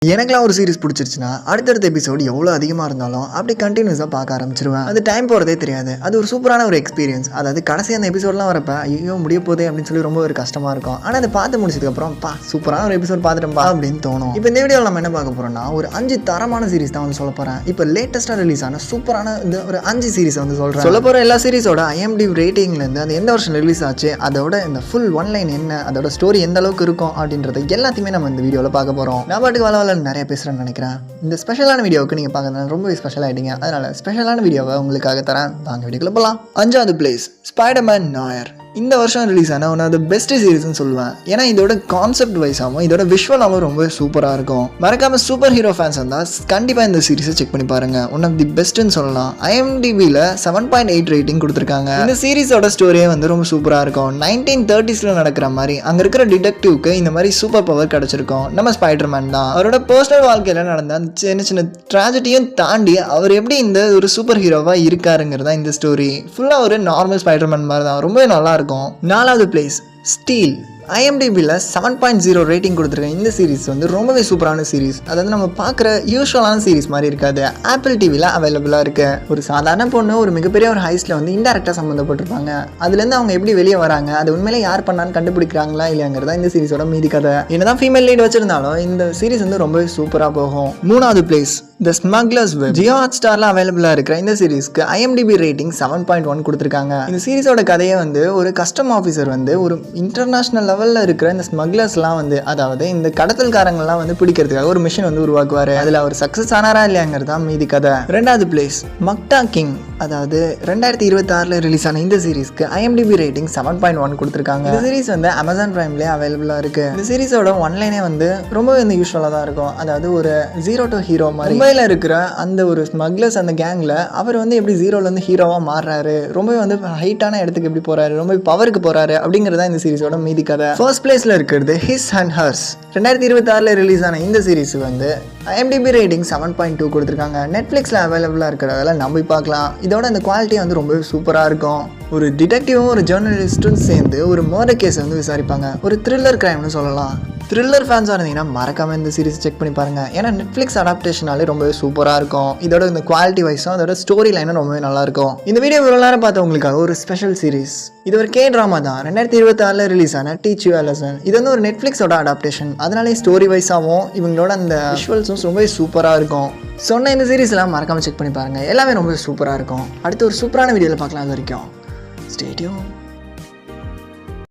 எனக்குலாம் ஒரு சீரிஸ் பிடிச்சிருச்சுன்னா அடுத்தடுத்த எபிசோடு எவ்வளோ அதிகமாக இருந்தாலும் அப்படி கண்டினியூஸாக பார்க்க ஆரம்பிச்சிருவேன். அது டைம் போகிறதே தெரியாது. அது ஒரு சூப்பரான ஒரு எக்ஸ்பீரியன்ஸ். அதாவது கடைசி அந்த எபிசோட்லாம் வரப்போ ஐயோ முடிய போதே அப்படின்னு சொல்லி ரொம்ப ஒரு கஷ்டமாக இருக்கும். ஆனால் அதை பார்த்து முடிச்சதுக்கப்புறம் சூப்பரான ஒரு எபிசோட் பார்த்துட்டோம்பா அப்படின்னு தோணும். இப்போ இந்த வீடியோவில் நம்ம என்ன பார்க்க போகிறோம்னா ஒரு 5 தரமான சீரிஸ் தான் வந்து சொல்ல போகிறேன். இப்போ லேட்டஸ்ட்டாக ரிலீஸ் ஆன சூப்பரான இந்த ஒரு 5 சீரிஸ் வந்து சொல்கிறேன். சொல்ல போகிற எல்லா சீரிஸோட IMDb ரேட்டிங்லேருந்து அந்த எந்த வருஷம் ரிலீஸ் ஆச்சு, அதோட இந்த ஃபுல் ஒன்லைன் என்ன, அதோட ஸ்டோரி எந்த அளவுக்கு இருக்கும் அப்படின்றது எல்லாத்தையுமே நம்ம இந்த வீடியோவில் பார்க்க போகிறோம். நான் பாட்டுக்கு வளவல நிறைய பேசுகிறேன்னு நினைக்கிறேன். இந்த ஸ்பெஷலான வீடியோவுக்கு நீங்கள் பார்க்கறது ரொம்பவே ஸ்பெஷல் ஆகிட்டீங்க. அதனால் ஸ்பெஷலான வீடியோவை உங்களுக்காக தரேன். வாங்க வீடியோக்குள்ள போகலாம். 5வது பிளேஸ் ஸ்பைடர்மேன் நாயர். இந்த வருஷம் ரிலீஸ் ஆன ஒன் ஆஃப் த பெஸ்ட் சீரிஸ்னு சொல்லுவேன். ஏன்னா இதோட கான்செப்ட் வைஸாகவும் இதோட விஷுவலாகவும் ரொம்ப சூப்பராக இருக்கும். மறக்காம சூப்பர் ஹீரோ ஃபேன்ஸ் இருந்தால் கண்டிப்பாக இந்த சீரிஸை செக் பண்ணி பாருங்க. ஒன் ஆஃப் தி பெஸ்ட்னு சொல்லலாம். IMDbல 7.8 ரேட்டிங் கொடுத்துருக்காங்க. இந்த சீரிஸோட ஸ்டோரியே வந்து ரொம்ப சூப்பராக இருக்கும். 1930s நடக்கிற மாதிரி அங்கே இருக்கிற டிடெக்டிவ்க்கு இந்த மாதிரி சூப்பர் பவர் கிடைச்சிருக்கும். நம்ம ஸ்பைடர்மேன் தான். அவரோட பர்சனல் வாழ்க்கையில் நடந்த அந்த சின்ன சின்ன ட்ராஜடியும் தாண்டி அவர் எப்படி இந்த ஒரு சூப்பர் ஹீரோவாக இருக்காருங்கிறதா இந்த ஸ்டோரி. ஃபுல்லாக ஒரு நார்மல் ஸ்பைடர்மேன் மாதிரி தான். ரொம்பவே நல்லா இருக்கும். 4வது பிளேஸ் ஸ்டீல். IMDbல 7.0 ரேட்டிங் கொடுத்துருக்கேன். இந்த சீரிஸ் வந்து ரொம்பவே சூப்பரான சீரிஸ். அதாவது நம்ம பார்க்குற யூஸ்வலான சீரிஸ் மாதிரி இருக்காது. ஆப்பிள் டிவியில் அவைலபிளாக இருக்கு. ஒரு சாதாரண பொண்ணு ஒரு மிகப்பெரிய ஒரு ஹைஸ்ல வந்து இன்டெரக்டாக சம்மந்தப்பட்டிருப்பாங்க. அதுலேருந்து அவங்க எப்படி வெளியே வராங்க, அது உண்மையிலே யார் பண்ணான்னு கண்டுபிடிக்கிறாங்களா இல்லையாங்கிறதா இந்த சீரிஸோட மீதி கதை. என்னதான் ஃபீமேல் லீட் வச்சிருந்தாலும் இந்த சீரிஸ் வந்து ரொம்பவே சூப்பராக போகும். 3வது பிளேஸ் த ஸ்மக்லர்ஸ் வெப். ஜியோ ஹாட்ஸ்டாரில் அவைலபிளாக இருக்கிற இந்த சீரிஸ்க்கு IMDb ரேட்டிங் 7.1 கொடுத்துருக்காங்க. இந்த சீரிஸோட கதையை வந்து ஒரு கஸ்டம் ஆஃபீஸர் வந்து ஒரு இன்டர்நேஷனல் லெவலில் இருக்கிற இந்த ஸ்மக்லர்ஸ்லாம் வந்து, அதாவது இந்த கடத்தல்காரங்கள்லாம் வந்து பிடிக்கிறதுக்காக ஒரு மிஷின் வந்து உருவாக்குவார். அதில் அவர் சக்ஸஸ் ஆனாரா இல்லையாங்கிறது தான் மீதி கதை. 2வது பிளேஸ் மக்டா கிங். அதாவது 2026 ரிலீஸ் ஆன இந்த சீரிஸ்க்கு IMDb ரேட்டிங் 7.1 கொடுத்துருக்காங்க. இந்த சீரிஸ் வந்து Amazon Primeலேயே அவைலபிளாக இருக்கு. இந்த சீரிஸோட ஒன்லைனே வந்து ரொம்பவே வந்து யூஸ்வலாக தான் இருக்கும். அதாவது ஒரு ஜீரோ டு ஹீரோ மாதிரி மும்பையில் இருக்கிற அந்த ஒரு ஸ்மக்லர்ஸ் அந்த கேங்கில் அவர் வந்து எப்படி ஜீரோலேருந்து ஹீரோவாக மாறுறாரு, ரொம்பவே வந்து ஹைட்டான இடத்துக்கு எப்படி போகிறாரு, ரொம்ப பவருக்கு போகிறாரு அப்படிங்கிறதா இந்த சீரிஸோட மீதி கதை. ஃபர்ஸ்ட் பிளேஸில் இருக்கிறது ஹிஸ் அண்ட் ஹர்ஸ். 2026 ரிலீஸ் ஆன இந்த சீரிஸ் வந்து IMDb ரேட்டிங் 7.2 கொடுத்துருக்காங்க. நெட்ஃப்ளிக்ஸில் அவைலபிளாக இருக்கிறதால நம்பி பார்க்கலாம். இதோட இந்த குவாலிட்டி வந்து ரொம்பவே சூப்பராக இருக்கும். ஒரு டிடெக்டிவும் ஒரு ஜேர்னலிஸ்ட்டும் சேர்ந்து ஒரு மர்டர் கேஸை வந்து விசாரிப்பாங்க. ஒரு த்ரில்லர் கிரைம்னு சொல்லலாம். த்ரில்லர் ஃபேன்ஸாக இருந்தீங்கன்னா மறக்காமல் இந்த சீரிஸ் செக் பண்ணி பாருங்கள். ஏன்னா நெட்ஃப்ளிக்ஸ் அடாப்டேஷனாலே ரொம்பவே சூப்பராக இருக்கும். இதோட இந்த குவாலிட்டி வைஸும் அதோட ஸ்டோரி லைனும் ரொம்பவே நல்லாயிருக்கும். இந்த வீடியோ இவ்வளோ நேரம் பார்த்தவங்களுக்காக ஒரு ஸ்பெஷல் சீரிஸ். இது ஒரு ட்ராமா தான். 2026 ரிலீஸ் ஆன டீச் யூ எ லெசன். இது வந்து ஒரு நெட்ஃப்ளிக்ஸோட அடாப்டேஷன். அதனாலே ஸ்டோரி வைஸாகவும் இவங்களோட அந்த விஷுவல்ஸும் ரொம்பவே சூப்பராக இருக்கும். சொன்ன இந்த சீரிஸ்லாம் மறக்காமல் செக் பண்ணி பாருங்கள். எல்லாமே ரொம்ப சூப்பராக இருக்கும். அடுத்து ஒரு சூப்பரான வீடியோவில் பார்க்கலாம். அது வரைக்கும் ஸ்டே டியூன்.